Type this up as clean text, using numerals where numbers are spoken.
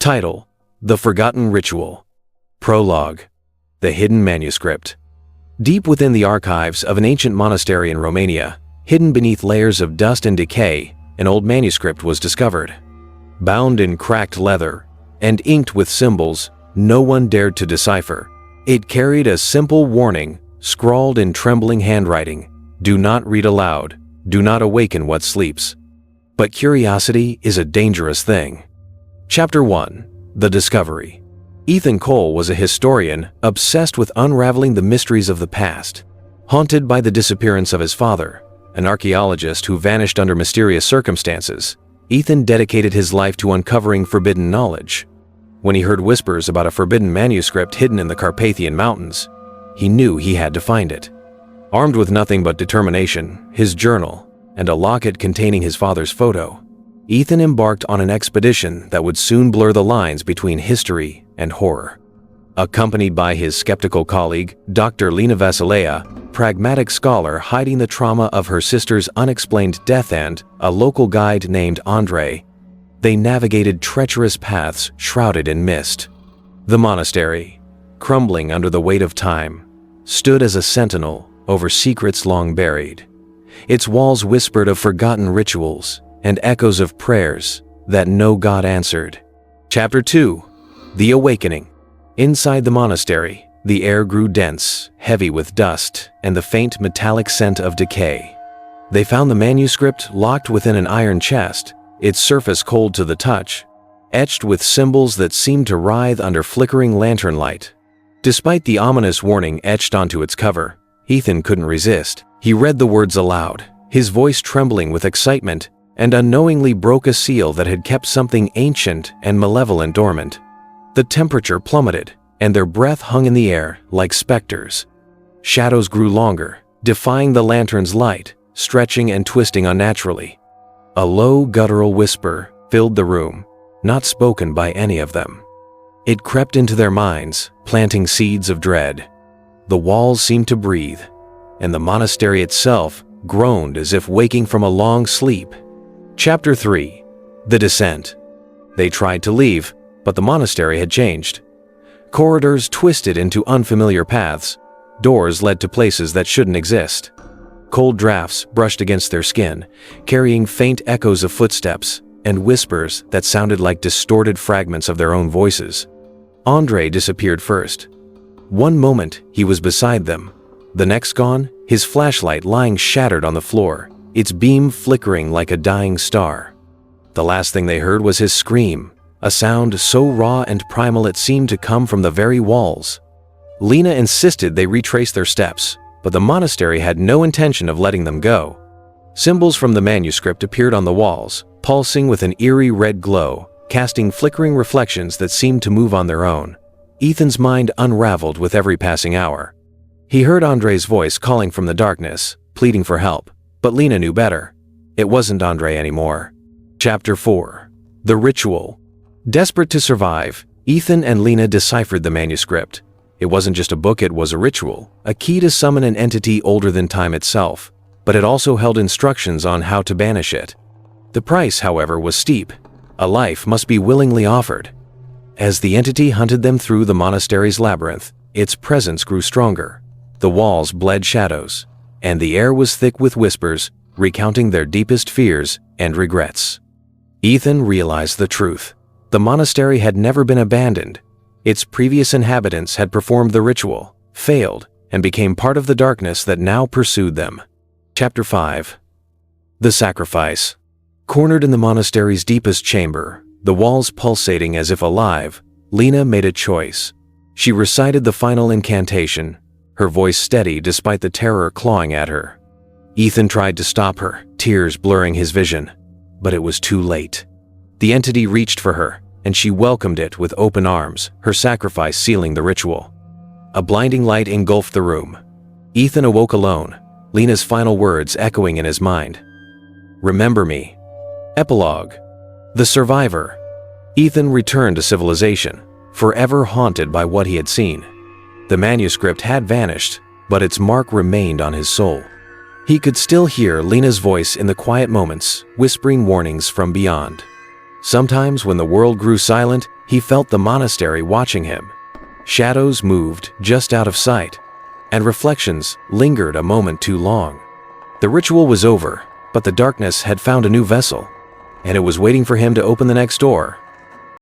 Title: The Forgotten Ritual. Prologue: The Hidden Manuscript. Deep within the archives of an ancient monastery in Romania, hidden beneath layers of dust and decay, an old manuscript was discovered. Bound in cracked leather and inked with symbols no one dared to decipher, it carried a simple warning scrawled in trembling handwriting: "Do not read aloud, do not awaken what sleeps." But curiosity is a dangerous thing. Chapter 1: The Discovery. Ethan Cole was a historian obsessed with unraveling the mysteries of the past. Haunted by the disappearance of his father, an archaeologist who vanished under mysterious circumstances, Ethan dedicated his life to uncovering forbidden knowledge. When he heard whispers about a forbidden manuscript hidden in the Carpathian Mountains, he knew he had to find it. Armed with nothing but determination, his journal, and a locket containing his father's photo, Ethan embarked on an expedition that would soon blur the lines between history and horror. Accompanied by his skeptical colleague, Dr. Lena Vasilea, pragmatic scholar hiding the trauma of her sister's unexplained death, and a local guide named Andre, they navigated treacherous paths shrouded in mist. The monastery, crumbling under the weight of time, stood as a sentinel over secrets long buried. Its walls whispered of forgotten rituals and echoes of prayers that no god answered. Chapter 2: The Awakening. Inside the monastery, the air grew dense, heavy with dust and the faint metallic scent of decay. They found the manuscript locked within an iron chest, its surface cold to the touch, etched with symbols that seemed to writhe under flickering lantern light. Despite the ominous warning etched onto its cover, Ethan couldn't resist. He read the words aloud, his voice trembling with excitement, and unknowingly broke a seal that had kept something ancient and malevolent dormant. The temperature plummeted, and their breath hung in the air like specters. Shadows grew longer, defying the lantern's light, stretching and twisting unnaturally. A low, guttural whisper filled the room, not spoken by any of them. It crept into their minds, planting seeds of dread. The walls seemed to breathe, and the monastery itself groaned as if waking from a long sleep. Chapter 3: The Descent. They tried to leave, but the monastery had changed. Corridors twisted into unfamiliar paths. Doors led to places that shouldn't exist. Cold drafts brushed against their skin, carrying faint echoes of footsteps and whispers that sounded like distorted fragments of their own voices. Andre disappeared first. One moment he was beside them, the next gone, his flashlight lying shattered on the floor, its beam flickering like a dying star. The last thing they heard was his scream, a sound so raw and primal it seemed to come from the very walls. Lena insisted they retrace their steps, but the monastery had no intention of letting them go. Symbols from the manuscript appeared on the walls, pulsing with an eerie red glow, casting flickering reflections that seemed to move on their own. Ethan's mind unraveled with every passing hour. He heard Andre's voice calling from the darkness, pleading for help, but Lena knew better. It wasn't Andre anymore. Chapter 4: The Ritual. Desperate to survive, Ethan and Lena deciphered the manuscript. It wasn't just a book, it was a ritual, a key to summon an entity older than time itself, but it also held instructions on how to banish it. The price, however, was steep. A life must be willingly offered. As the entity hunted them through the monastery's labyrinth, its presence grew stronger. The walls bled shadows, and the air was thick with whispers, recounting their deepest fears and regrets. Ethan realized the truth. The monastery had never been abandoned. Its previous inhabitants had performed the ritual, failed, and became part of the darkness that now pursued them. Chapter 5: The Sacrifice. Cornered in the monastery's deepest chamber, the walls pulsating as if alive, Lena made a choice. She recited the final incantation, her voice steady despite the terror clawing at her. Ethan tried to stop her, tears blurring his vision, but it was too late. The entity reached for her, and she welcomed it with open arms, her sacrifice sealing the ritual. A blinding light engulfed the room. Ethan awoke alone, Lena's final words echoing in his mind. "Remember me." Epilogue. The Survivor. Ethan returned to civilization, forever haunted by what he had seen. The manuscript had vanished, but its mark remained on his soul. He could still hear Lena's voice in the quiet moments, whispering warnings from beyond. Sometimes when the world grew silent, he felt the monastery watching him. Shadows moved just out of sight, and reflections lingered a moment too long. The ritual was over, but the darkness had found a new vessel, and it was waiting for him to open the next door.